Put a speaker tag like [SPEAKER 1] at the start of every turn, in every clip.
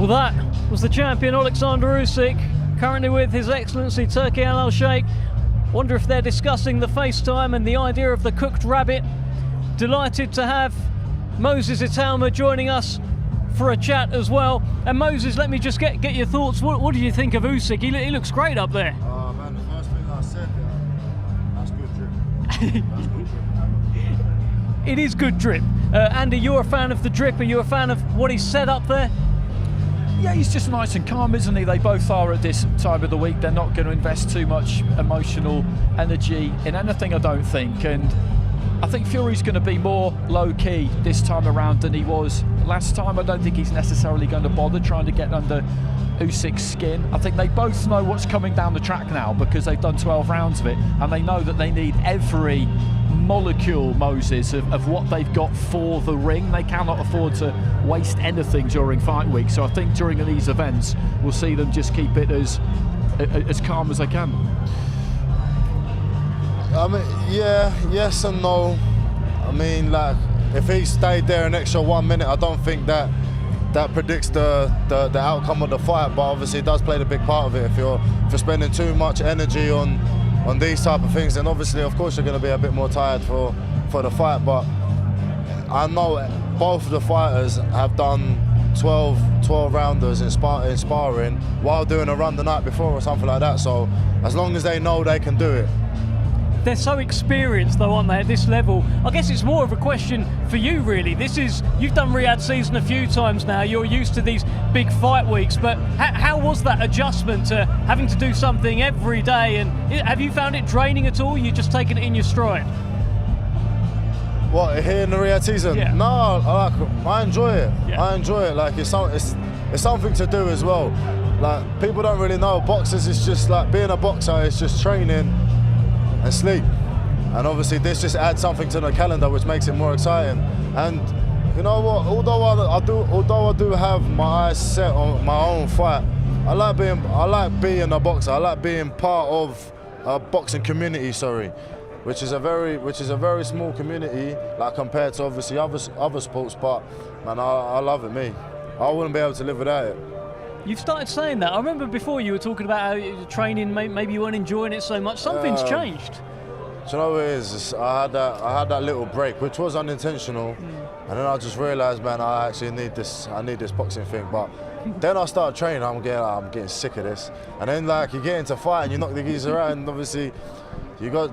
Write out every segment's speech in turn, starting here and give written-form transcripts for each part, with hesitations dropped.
[SPEAKER 1] Well, that was the champion Alexander Usyk, currently with His Excellency Turki Al Sheikh. Wonder if they're discussing the FaceTime and the idea of the cooked rabbit. Delighted to have Moses Itauma joining us for a chat as well. And Moses, let me just get your thoughts. What do you think of Usyk? He looks great up there.
[SPEAKER 2] Oh man, the first thing I said, that's good drip. That's good drip.
[SPEAKER 1] It is good drip. Andy, you're a fan of the drip. Are you a fan of what he's said up there?
[SPEAKER 3] Yeah, he's just nice and calm, isn't he? They both are at this time of the week. They're not going to invest too much emotional energy in anything, I don't think. And I think Fury's going to be more low-key this time around than he was last time. I don't think he's necessarily going to bother trying to get under Usyk's skin. I think they both know what's coming down the track now because they've done 12 rounds of it, and they know that they need every molecule, Moses, of what they've got for the ring. They cannot afford to waste anything during fight week. So I think during these events, we'll see them just keep it as calm as they can.
[SPEAKER 2] I mean, yeah, yes and no. I mean, like, if he stayed there an extra 1 minute, I don't think that predicts the outcome of the fight. But obviously, it does play the big part of it. If you're spending too much energy on these type of things, then obviously, of course, you're going to be a bit more tired for the fight. But I know both of the fighters have done 12 rounders in sparring while doing a run the night before or something like that. So as long as they know they can do it.
[SPEAKER 1] They're so experienced though, aren't they, at this level? I guess it's more of a question for you really. You've done Riyadh season a few times now, you're used to these big fight weeks, but how was that adjustment to having to do something every day? And have you found it draining at all? You're just taking it in your stride?
[SPEAKER 2] What, here in the Riyadh season?
[SPEAKER 1] Yeah.
[SPEAKER 2] No, I enjoy it.
[SPEAKER 1] Yeah.
[SPEAKER 2] I enjoy it. Like, it's something to do as well. Like, people don't really know, boxers is just like, being a boxer is just training and sleep. And obviously this just adds something to the calendar which makes it more exciting. And you know what, although I do have my eyes set on my own fight, I like being a boxer. I like being part of a boxing community, which is a very small community, like compared to obviously other sports, but man, I love it, me. I wouldn't be able to live without it.
[SPEAKER 1] You've started saying that. I remember before you were talking about how you're training, maybe you weren't enjoying it so much. Something's changed.
[SPEAKER 2] Do you know what it is? I had that little break, which was unintentional, and then I just realised, man, I actually need this. I need this boxing thing. But then I started training. I'm getting sick of this. And then like you get into fight and you knock the geezer out, and obviously you go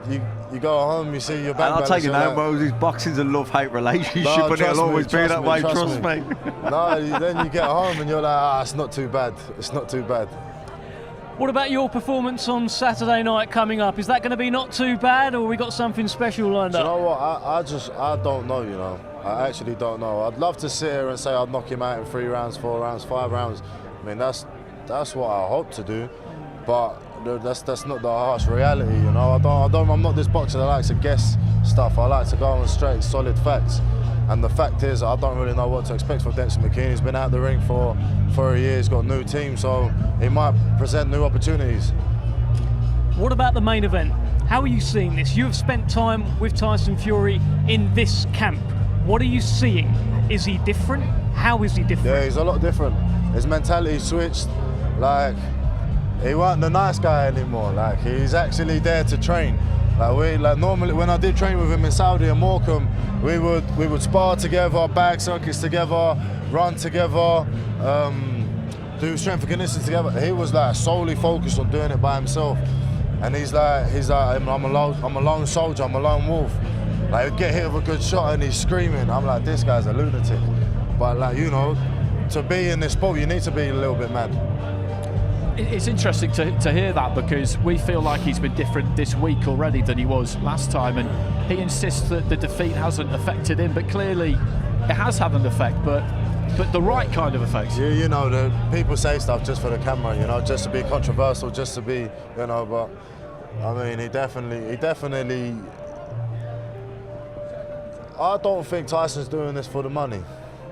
[SPEAKER 2] home, you see your bank balance.
[SPEAKER 4] I'll take it now, Moses. Boxing's a love-hate relationship, and it'll always be that way. Trust me.
[SPEAKER 2] No, then you get home and you're like, it's not too bad. It's not too bad.
[SPEAKER 1] What about your performance on Saturday night coming up? Is that going to be not too bad, or we got something special lined up?
[SPEAKER 2] You know what? I don't know. You know, I actually don't know. I'd love to sit here and say I'd knock him out in 3 rounds, 4 rounds, 5 rounds. I mean, that's what I hope to do, but that's not the harsh reality. You know, I'm not this boxer that likes to guess stuff. I like to go on straight, solid facts. And the fact is, I don't really know what to expect from Denson McKean. He's been out the ring for a year. He's got a new team, so he might present new opportunities.
[SPEAKER 1] What about the main event? How are you seeing this? You have spent time with Tyson Fury in this camp. What are you seeing? Is he different? How is he different?
[SPEAKER 2] Yeah, he's a lot different. His mentality switched. Like, he wasn't the nice guy anymore. Like, he's actually there to train. Like normally when I did train with him in Saudi and Morecambe, we would spar together, bag circuits together, run together, do strength and conditioning together. He was like solely focused on doing it by himself, and he's like I'm a lone soldier, I'm a lone wolf. Like, he'd get hit with a good shot and he's screaming. I'm like, this guy's a lunatic. But like, you know, to be in this sport, you need to be a little bit mad.
[SPEAKER 3] It's interesting to hear that, because we feel like he's been different this week already than he was last time, and he insists that the defeat hasn't affected him, but clearly it has had an effect, but the right kind of effect.
[SPEAKER 2] You know, the people say stuff just for the camera, you know, just to be controversial, just to be, you know, but I mean, he definitely, I don't think Tyson's doing this for the money.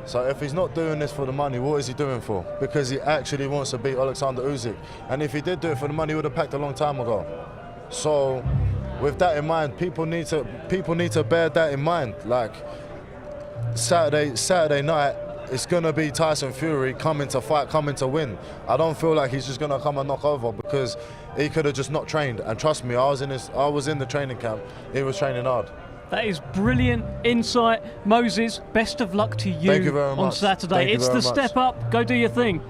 [SPEAKER 2] So if he's not doing this for the money, what is he doing for? Because he actually wants to beat Alexander Usyk. And if he did do it for the money, he would have packed a long time ago. So with that in mind, people need to bear that in mind. Like, Saturday night, it's going to be Tyson Fury coming to fight, coming to win. I don't feel like he's just going to come and knock over, because he could have just not trained. And trust me, I was in the training camp. He was training hard.
[SPEAKER 1] That is brilliant insight. Moses, best of luck to you,
[SPEAKER 2] Thank you very
[SPEAKER 1] on
[SPEAKER 2] much.
[SPEAKER 1] Saturday.
[SPEAKER 2] Thank you
[SPEAKER 1] It's
[SPEAKER 2] very
[SPEAKER 1] the
[SPEAKER 2] much.
[SPEAKER 1] step up. Go do your thing.